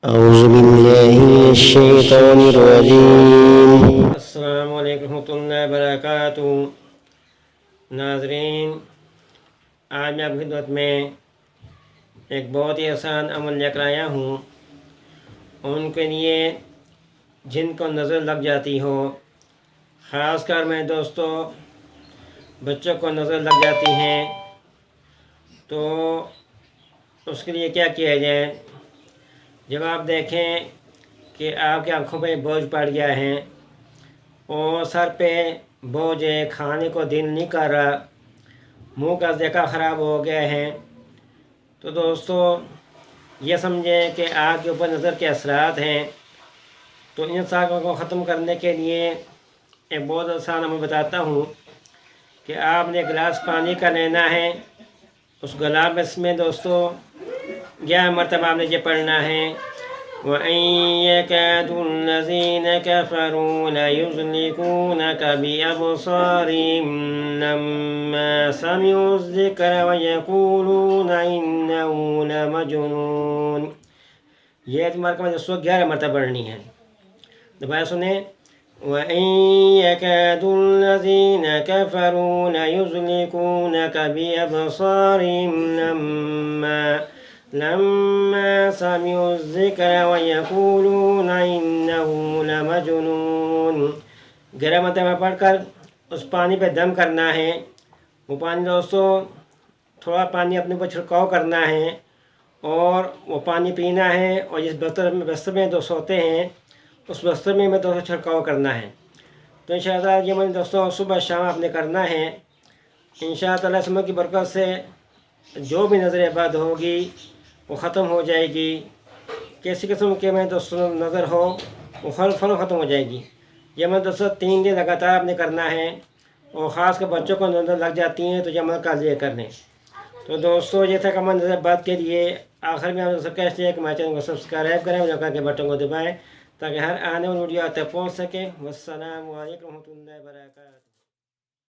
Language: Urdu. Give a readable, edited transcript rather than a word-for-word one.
أعوذ بالله من الشيطان الرجيم. السلام علیکم ورحمۃ اللہ وبرکاتہ۔ ناظرین، آج میں آپ کی خدمت میں ایک بہت ہی آسان عمل لے کر آیا ہوں۔ ان کے لیے جن کو نظر لگ جاتی ہو، خاص کر میں دوستو بچوں کو نظر لگ جاتی ہیں، تو اس کے لیے کیا کیا جائے؟ جب آپ دیکھیں کہ آپ کی آنکھوں پہ بوجھ پڑ گیا ہے اور سر پہ بوجھ ہے، کھانے کو دل نہیں کر رہا، منہ کا ذائقہ خراب ہو گیا ہے، تو دوستو یہ سمجھیں کہ آپ کے اوپر نظر کے اثرات ہیں۔ تو ان ساروں کو ختم کرنے کے لیے ایک بہت آسان عمل بتاتا ہوں کہ آپ نے گلاس پانی کا لینا ہے۔ اس گلاس میں دوستو 11 مرتبہ آپ نے یہ پڑھنا ہے، وَإِن يَكَادُ الَّذِينَ كَفَرُوا لَيُزْلِقُونَكَ بِأَبْصَارِهِمْ لَمَّا سَمِعُوا الذِّكْرَ وَيَقُولُونَ إِنَّهُ لَمَجْنُونٌ۔ یہ مرتبہ دوستو 11 مرتبہ پڑھنی ہے۔ دوبارہ سنیں، وَإِن يَكَادُ الَّذِينَ كَفَرُوا لَيُزْلِقُونَكَ بِأَبْصَارِهِمْ لَمَّا سَمِعُوا الذِّكْرَ وَيَقُولُونَ إِنَّهُ لَمَجْنُونٌ۔ 11 مرتبہ پڑھ کر اس پانی پہ دم کرنا ہے۔ وہ پانی دوستو تھوڑا پانی اپنے اوپر چھڑکاؤ کرنا ہے اور وہ پانی پینا ہے، اور جس بستر میں سوتے ہیں اس بستر میں دوستو چھڑکاؤ کرنا ہے۔ تو انشاءاللہ یہ میں دوستو صبح شام آپ نے کرنا ہے۔ انشاءاللہ اس عمل کی برکت سے جو بھی نظر بد ہوگی وہ ختم ہو جائے گی۔ کیسی قسم کے میں دوستو نظر ہو وہ فوراً ختم ہو جائے گی۔ یہ عمل دوستو 3 دن لگاتار آپ نے کرنا ہے، اور خاص کر بچوں کو نظر لگ جاتی ہیں تو یہ عمل کر لیا کریں۔ تو دوستو یہ تھا کہ عمل نظر بد کے لیے آخر میں آپ سب کا کہ ہمارے چینل کو سبسکرائب کریں، اور کے بٹن کو دبائیں تاکہ ہر آنے والی ویڈیو آپ تک پہنچ سکے۔ والسلام علیکم ورحمۃ اللہ وبرکاتہ۔